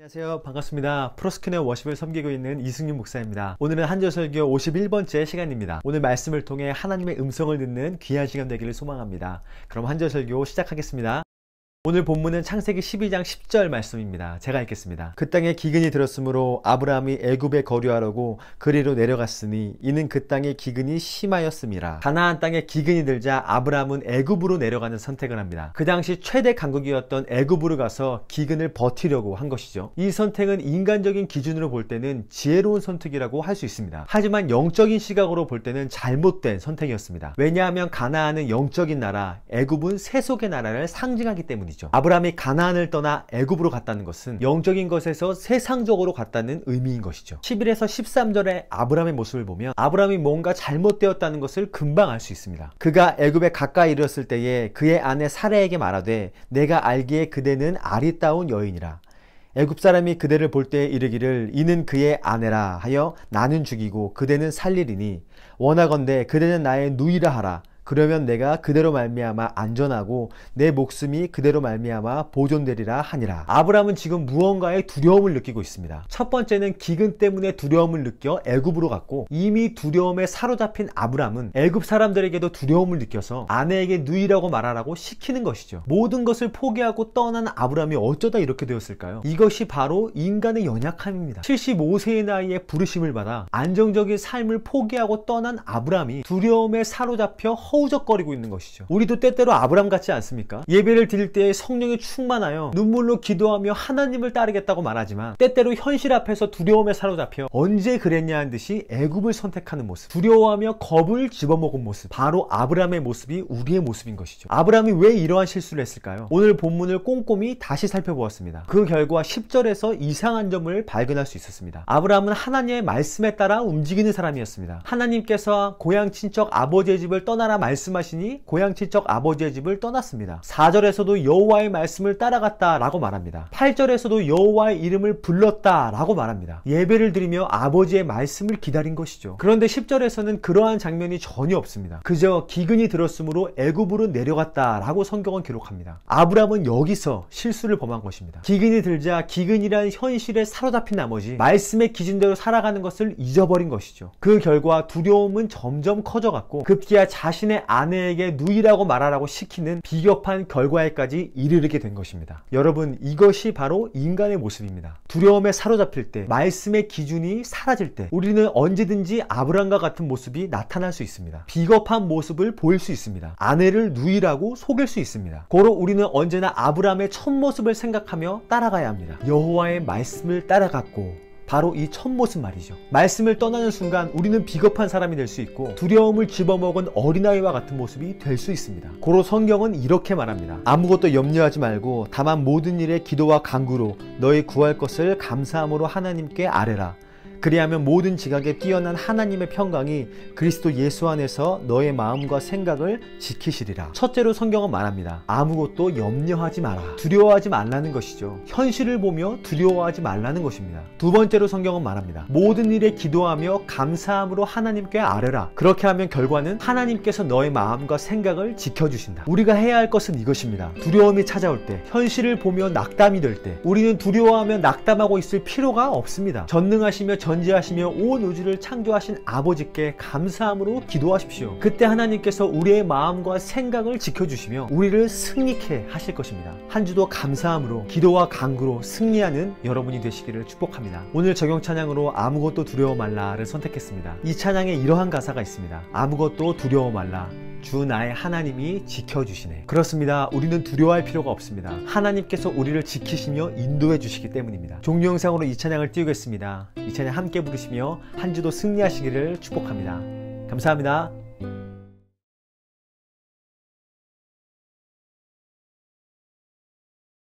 안녕하세요. 반갑습니다. 프로스큐너 워십을 섬기고 있는 이승윤 목사입니다. 오늘은 한절설교 51번째 시간입니다. 오늘 말씀을 통해 하나님의 음성을 듣는 귀한 시간 되기를 소망합니다. 그럼 한절설교 시작하겠습니다. 오늘 본문은 창세기 12장 10절 말씀입니다. 제가 읽겠습니다. 그 땅에 기근이 들었으므로 아브라함이 애굽에 거류하려고 그리로 내려갔으니 이는 그 땅에 기근이 심하였음이라. 가나안 땅에 기근이 들자 아브라함은 애굽으로 내려가는 선택을 합니다. 그 당시 최대 강국이었던 애굽으로 가서 기근을 버티려고 한 것이죠. 이 선택은 인간적인 기준으로 볼 때는 지혜로운 선택이라고 할 수 있습니다. 하지만 영적인 시각으로 볼 때는 잘못된 선택이었습니다. 왜냐하면 가나안은 영적인 나라, 애굽은 세속의 나라를 상징하기 때문이죠. 아브라함이 가나안을 떠나 애굽으로 갔다는 것은 영적인 것에서 세상적으로 갔다는 의미인 것이죠. 11에서 13절의 아브라함의 모습을 보면 아브라함이 뭔가 잘못되었다는 것을 금방 알 수 있습니다. 그가 애굽에 가까이 이르렀을 때에 그의 아내 사레에게 말하되 내가 알기에 그대는 아리따운 여인이라. 애굽 사람이 그대를 볼 때에 이르기를 이는 그의 아내라 하여 나는 죽이고 그대는 살리리니 원하건대 그대는 나의 누이라 하라. 그러면 내가 그대로 말미암아 안전하고 내 목숨이 그대로 말미암아 보존되리라 하니라. 아브라함은 지금 무언가의 두려움을 느끼고 있습니다. 첫 번째는 기근 때문에 두려움을 느껴 애굽으로 갔고, 이미 두려움에 사로잡힌 아브라함은 애굽 사람들에게도 두려움을 느껴서 아내에게 누이라고 말하라고 시키는 것이죠. 모든 것을 포기하고 떠난 아브라함이 어쩌다 이렇게 되었을까요? 이것이 바로 인간의 연약함입니다. 75세의 나이에 부르심을 받아 안정적인 삶을 포기하고 떠난 아브라함이 두려움에 사로잡혀 허우적거리고 있는 것이죠. 우리도 때때로 아브라함 같지 않습니까? 예배를 드릴 때 성령이 충만하여 눈물로 기도하며 하나님을 따르겠다고 말하지만 때때로 현실 앞에서 두려움에 사로잡혀 언제 그랬냐 한 듯이 애굽을 선택하는 모습, 두려워하며 겁을 집어먹은 모습, 바로 아브라함의 모습이 우리의 모습인 것이죠. 아브라함이 왜 이러한 실수를 했을까요? 오늘 본문을 꼼꼼히 다시 살펴보았습니다. 그 결과 10절에서 이상한 점을 발견할 수 있었습니다. 아브라함은 하나님의 말씀에 따라 움직이는 사람이었습니다. 하나님께서 고향 친척 아버지의 집을 떠나라 말씀하시니 고향 친척 아버지의 집을 떠났습니다. 4절에서도 여호와의 말씀을 따라갔다 라고 말합니다. 8절에서도 여호와의 이름을 불렀다 라고 말합니다. 예배를 드리며 아버지의 말씀을 기다린 것이죠. 그런데 10절에서는 그러한 장면이 전혀 없습니다. 그저 기근이 들었으므로 애굽으로 내려갔다 라고 성경은 기록합니다. 아브라함은 여기서 실수를 범한 것입니다. 기근이 들자 기근이란 현실에 사로잡힌 나머지 말씀의 기준대로 살아가는 것을 잊어버린 것이죠. 그 결과 두려움은 점점 커져갔고 급기야 자신의 아내에게 누이라고 말하라고 시키는 비겁한 결과에까지 이르게 된 것입니다. 여러분, 이것이 바로 인간의 모습입니다. 두려움에 사로잡힐 때, 말씀의 기준이 사라질 때 우리는 언제든지 아브라함과 같은 모습이 나타날 수 있습니다. 비겁한 모습을 보일 수 있습니다. 아내를 누이라고 속일 수 있습니다. 고로 우리는 언제나 아브라함의 첫 모습을 생각하며 따라가야 합니다. 여호와의 말씀을 따라갔고, 바로 이 첫 모습 말이죠. 말씀을 떠나는 순간 우리는 비겁한 사람이 될 수 있고 두려움을 집어먹은 어린아이와 같은 모습이 될 수 있습니다. 고로 성경은 이렇게 말합니다. 아무것도 염려하지 말고 다만 모든 일에 기도와 간구로 너희 구할 것을 감사함으로 하나님께 아뢰라. 그리하면 모든 지각에 뛰어난 하나님의 평강이 그리스도 예수 안에서 너의 마음과 생각을 지키시리라. 첫째로 성경은 말합니다. 아무것도 염려하지 마라. 두려워하지 말라는 것이죠. 현실을 보며 두려워하지 말라는 것입니다. 두 번째로 성경은 말합니다. 모든 일에 기도하며 감사함으로 하나님께 아뢰라. 그렇게 하면 결과는 하나님께서 너의 마음과 생각을 지켜주신다. 우리가 해야 할 것은 이것입니다. 두려움이 찾아올 때, 현실을 보며 낙담이 될 때 우리는 두려워하며 낙담하고 있을 필요가 없습니다. 전능하시며 전지하시며 온 우주를 창조하신 아버지께 감사함으로 기도하십시오. 그때 하나님께서 우리의 마음과 생각을 지켜주시며 우리를 승리케 하실 것입니다. 한 주도 감사함으로 기도와 간구로 승리하는 여러분이 되시기를 축복합니다. 오늘 적용 찬양으로 아무것도 두려워 말라를 선택했습니다. 이 찬양에 이러한 가사가 있습니다. 아무것도 두려워 말라. 주 나의 하나님이 지켜주시네. 그렇습니다. 우리는 두려워할 필요가 없습니다. 하나님께서 우리를 지키시며 인도해 주시기 때문입니다. 종료 영상으로 이 찬양을 띄우겠습니다. 이 찬양 함께 부르시며 한 주도 승리하시기를 축복합니다. 감사합니다.